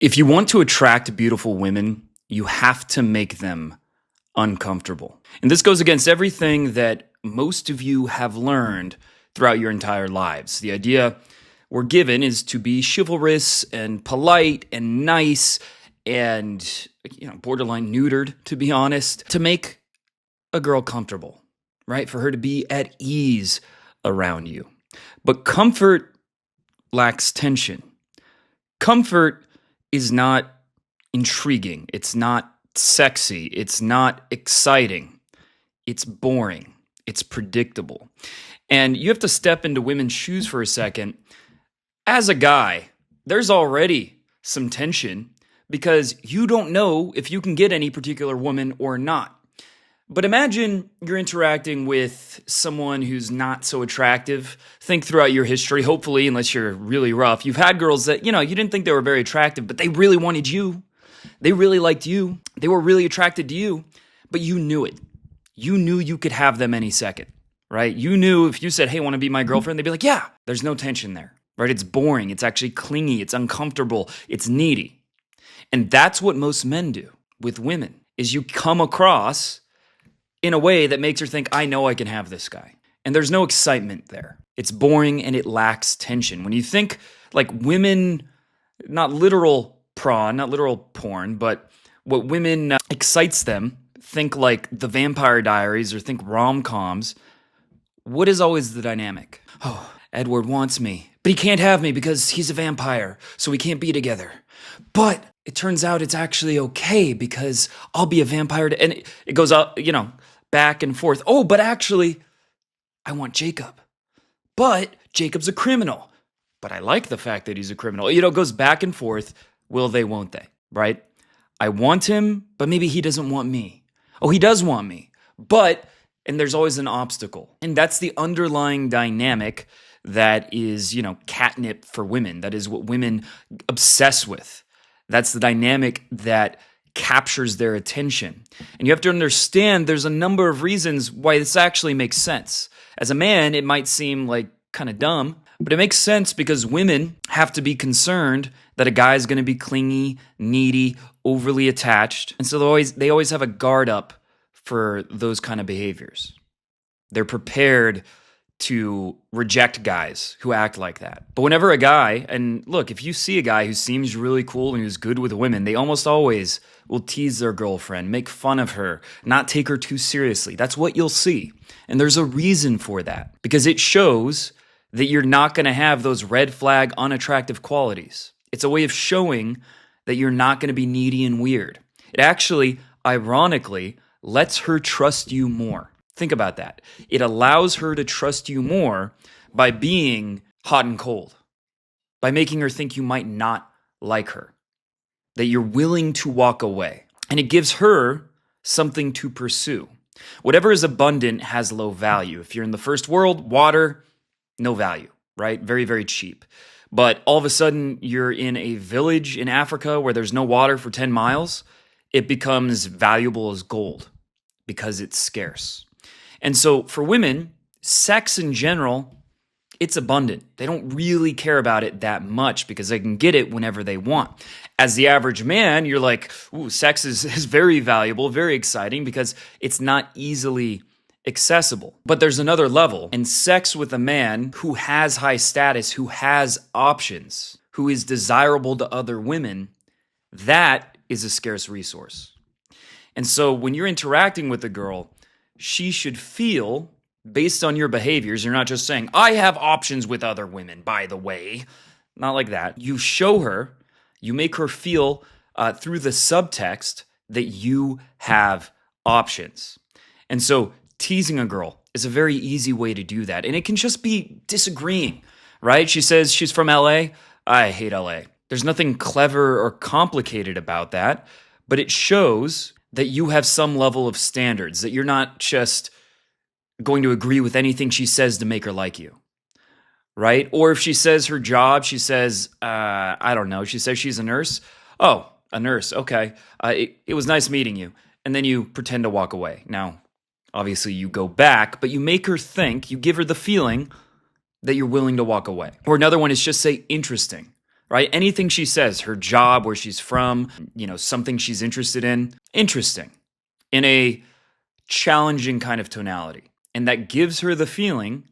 If you want to attract beautiful women, you have to make them uncomfortable. And this goes against everything that most of you have learned throughout your entire lives. The idea we're given is to be chivalrous and polite and nice and borderline neutered, to be honest, to make a girl comfortable, right? For her to be at ease around you. But comfort lacks tension. Comfort is not intriguing. It's not sexy. It's not exciting. It's boring. It's predictable. And you have to step into women's shoes for a second. As a guy, there's already some tension because you don't know if you can get any particular woman or not. But imagine you're interacting with someone who's not so attractive. Think throughout your history, hopefully, unless you're really rough, you've had girls that, you didn't think they were very attractive, but they really wanted you. They really liked you. They were really attracted to you, but you knew it. You knew you could have them any second, right? You knew if you said, hey, want to be my girlfriend? They'd be like, yeah, there's no tension there, right? It's boring. It's actually clingy. It's uncomfortable. It's needy. And that's what most men do with women, is you come across in a way that makes her think, I know I can have this guy. And there's no excitement there. It's boring and it lacks tension. When you think like women, not literal porn, but what women excites them, think like The Vampire Diaries or think rom-coms, what is always the dynamic? Oh, Edward wants me, but he can't have me because he's a vampire, so we can't be together. But it turns out it's actually okay because I'll be a vampire. And it goes up, back and forth. Oh, but actually, I want Jacob. But Jacob's a criminal. But I like the fact that he's a criminal. It goes back and forth. Will they, won't they? Right? I want him, but maybe he doesn't want me. Oh, he does want me. And there's always an obstacle. And that's the underlying dynamic that is, catnip for women. That is what women obsess with. That's the dynamic that captures their attention. And you have to understand there's a number of reasons why this actually makes sense. As a man, it might seem like kind of dumb, but it makes sense because women have to be concerned that a guy is going to be clingy, needy, overly attached. And so they always have a guard up for those kind of behaviors. They're prepared to reject guys who act like that. But whenever a guy, and look, if you see a guy who seems really cool and who's good with women, they almost always will tease their girlfriend, make fun of her, not take her too seriously. That's what you'll see. And there's a reason for that, because it shows that you're not going to have those red flag unattractive qualities. It's a way of showing that you're not going to be needy and weird. It actually, ironically, lets her trust you more. Think about that. It allows her to trust you more by being hot and cold, by making her think you might not like her, that you're willing to walk away. And it gives her something to pursue. Whatever is abundant has low value. If you're in the first world, water, no value, right? Very, very cheap. But all of a sudden, you're in a village in Africa where there's no water for 10 miles, it becomes valuable as gold because it's scarce. And so for women, sex in general, it's abundant. They don't really care about it that much because they can get it whenever they want. As the average man, you're like, ooh, sex is very valuable, very exciting because it's not easily accessible. But there's another level. And sex with a man who has high status, who has options, who is desirable to other women, that is a scarce resource. And so when you're interacting with a girl, she should feel, based on your behaviors, you're not just saying, I have options with other women, by the way. Not like that. You show her, you make her feel through the subtext that you have options. And so teasing a girl is a very easy way to do that. And it can just be disagreeing, right? She says she's from LA. I hate LA. There's nothing clever or complicated about that, but it shows that you have some level of standards, that you're not just going to agree with anything she says to make her like you, right? Or if she says her job, she says, I don't know, she says she's a nurse. Oh, a nurse, okay. It was nice meeting you. And then you pretend to walk away. Now, obviously you go back, but you make her think, you give her the feeling that you're willing to walk away. Or another one is just say interesting. right? Anything she says, her job, where she's from, something she's interested in, interesting in a challenging kind of tonality. And that gives her the feeling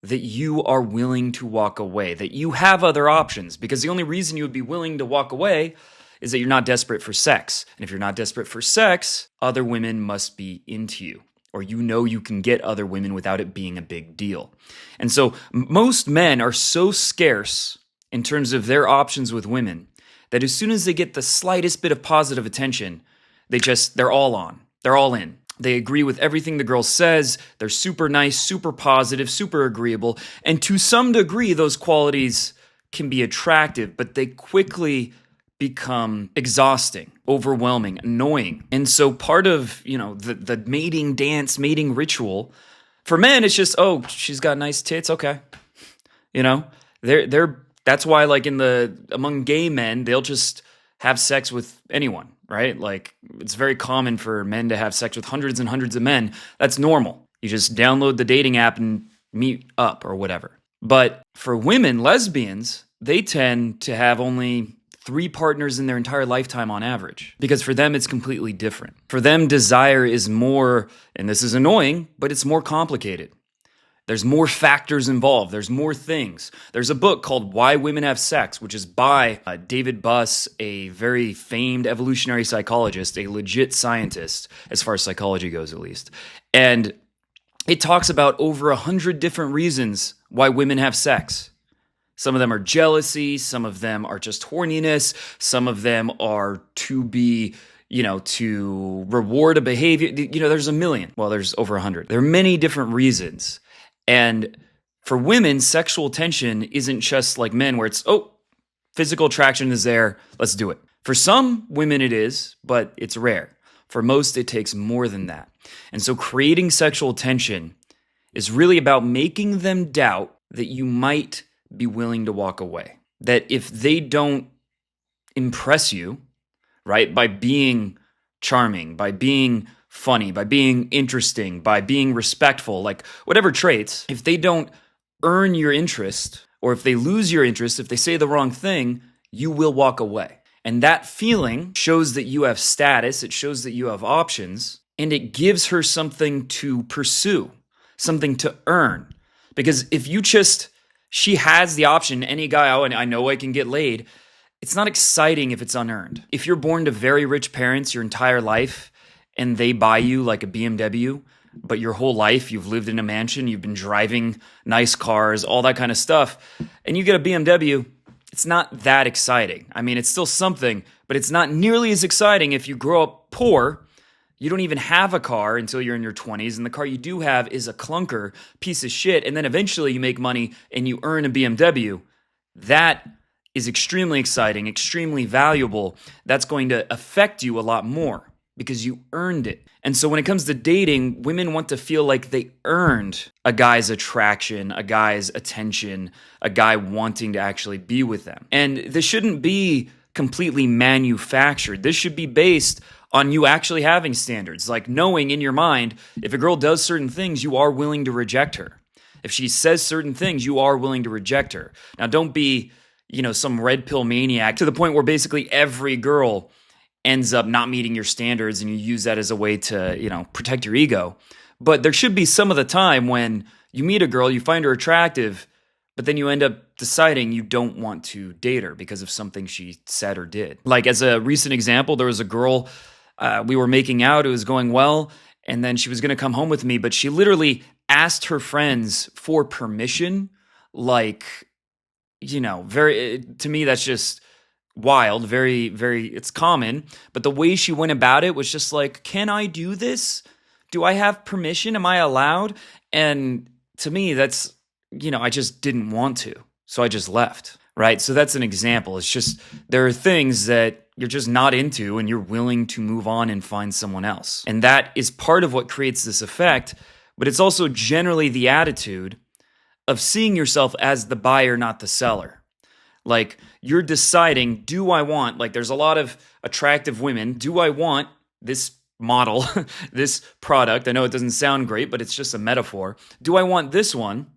that you are willing to walk away, that you have other options, because the only reason you would be willing to walk away is that you're not desperate for sex. And if you're not desperate for sex, other women must be into you, or you can get other women without it being a big deal. And so most men are so scarce in terms of their options with women that as soon as they get the slightest bit of positive attention, they're all on. They're all in. They agree with everything the girl says. They're super nice, super positive, super agreeable. And to some degree, those qualities can be attractive, but they quickly become exhausting, overwhelming, annoying. And so part of, the mating dance, mating ritual, for men, it's just, oh, she's got nice tits, okay. That's why like among gay men, they'll just have sex with anyone, right? Like it's very common for men to have sex with hundreds and hundreds of men. That's normal. You just download the dating app and meet up or whatever. But for women, lesbians, they tend to have only 3 partners in their entire lifetime on average, because for them, it's completely different. For them, desire is more, and this is annoying, but it's more complicated. There's more factors involved. There's more things. There's a book called Why Women Have Sex, which is by David Buss, a very famed evolutionary psychologist, a legit scientist, as far as psychology goes at least. And it talks about over 100 different reasons why women have sex. Some of them are jealousy. Some of them are just horniness. Some of them are to be, to reward a behavior. There's a million. Well, there's over 100. There are many different reasons. And for women, sexual tension isn't just like men where it's, oh, physical attraction is there, let's do it. For some women it is, but it's rare. For most, it takes more than that. And so creating sexual tension is really about making them doubt that you might be willing to walk away. That if they don't impress you, right, by being charming, by being funny, by being interesting, by being respectful, like whatever traits, if they don't earn your interest, or if they lose your interest, if they say the wrong thing, you will walk away. And that feeling shows that you have status, it shows that you have options, and it gives her something to pursue, something to earn. Because if she has the option, any guy, oh, and I know I can get laid, it's not exciting if it's unearned. If you're born to very rich parents your entire life, and they buy you like a BMW, but your whole life you've lived in a mansion, you've been driving nice cars, all that kind of stuff, and you get a BMW, it's not that exciting. I mean, it's still something, but it's not nearly as exciting if you grow up poor, you don't even have a car until you're in your 20s, and the car you do have is a clunker piece of shit, and then eventually you make money and you earn a BMW. That is extremely exciting, extremely valuable. That's going to affect you a lot more, because you earned it. And so when it comes to dating, women want to feel like they earned a guy's attraction, a guy's attention, a guy wanting to actually be with them. And this shouldn't be completely manufactured. This should be based on you actually having standards, like knowing in your mind, if a girl does certain things, you are willing to reject her. If she says certain things, you are willing to reject her. Now, don't be, some red pill maniac to the point where basically every girl ends up not meeting your standards and you use that as a way to, protect your ego. But there should be some of the time when you meet a girl, you find her attractive, but then you end up deciding you don't want to date her because of something she said or did. Like as a recent example, there was a girl, we were making out, it was going well, and then she was going to come home with me, but she literally asked her friends for permission. Like, to me, that's just wild, very, very, it's common, but the way she went about it was just like, can I do this? Do I have permission? Am I allowed? And to me, that's, I just didn't want to. So I just left, right? So that's an example. It's just, there are things that you're just not into and you're willing to move on and find someone else. And that is part of what creates this effect, but it's also generally the attitude of seeing yourself as the buyer, not the seller. Like you're deciding, do I want, like there's a lot of attractive women, do I want this model, this product? I know it doesn't sound great, but it's just a metaphor. Do I want this one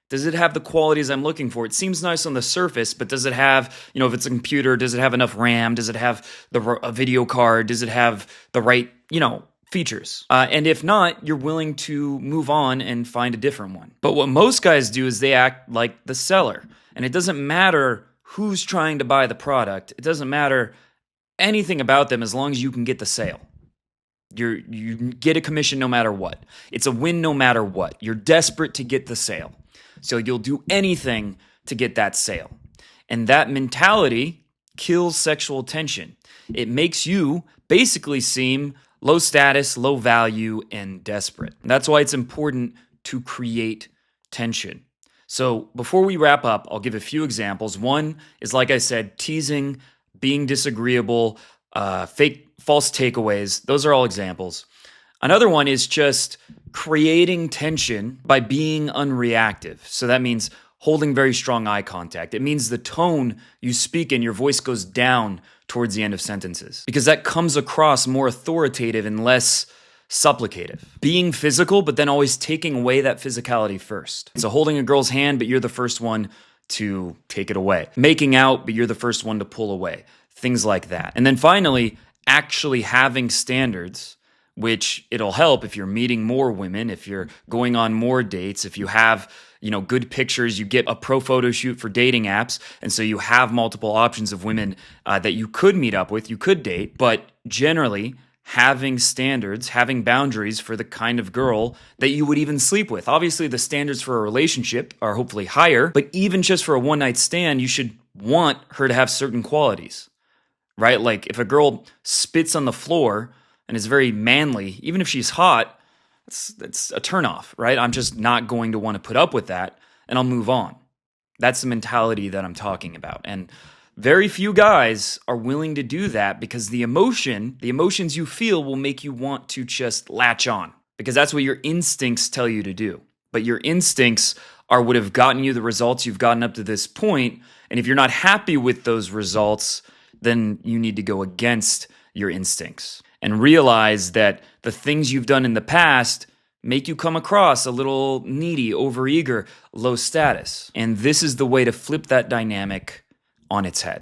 Does it have the qualities I'm looking for? It seems nice on the surface, but does it have, if it's a computer, does it have enough RAM? Does it have a video card? Does it have the right, features? And if not, you're willing to move on and find a different one. But what most guys do is they act like the seller. And it doesn't matter who's trying to buy the product. It doesn't matter anything about them as long as you can get the sale. You get a commission no matter what. It's a win no matter what. You're desperate to get the sale. So you'll do anything to get that sale. And that mentality kills sexual tension. It makes you basically seem low status, low value, and desperate. That's why it's important to create tension. So before we wrap up, I'll give a few examples. One is, like I said, teasing, being disagreeable, fake false takeaways. Those are all examples. Another one is just creating tension by being unreactive. So that means holding very strong eye contact. It means the tone you speak in, your voice goes down towards the end of sentences, because that comes across more authoritative and less supplicative. Being physical, but then always taking away that physicality first. So holding a girl's hand, but you're the first one to take it away. Making out, but you're the first one to pull away. Things like that. And then finally, actually having standards, which it'll help if you're meeting more women, if you're going on more dates, if you have, good pictures, you get a pro photo shoot for dating apps. And so you have multiple options of women that you could meet up with, you could date, but generally having standards, having boundaries for the kind of girl that you would even sleep with. Obviously, the standards for a relationship are hopefully higher, but even just for a one-night stand, you should want her to have certain qualities, right? Like if a girl spits on the floor and is very manly, even if she's hot, it's a turnoff, right? I'm just not going to want to put up with that, and I'll move on. That's the mentality that I'm talking about. And very few guys are willing to do that because the emotions you feel will make you want to just latch on, because that's what your instincts tell you to do. But your instincts are what have gotten you the results you've gotten up to this point. And if you're not happy with those results, then you need to go against your instincts and realize that the things you've done in the past make you come across a little needy, overeager, low status. And this is the way to flip that dynamic on its head.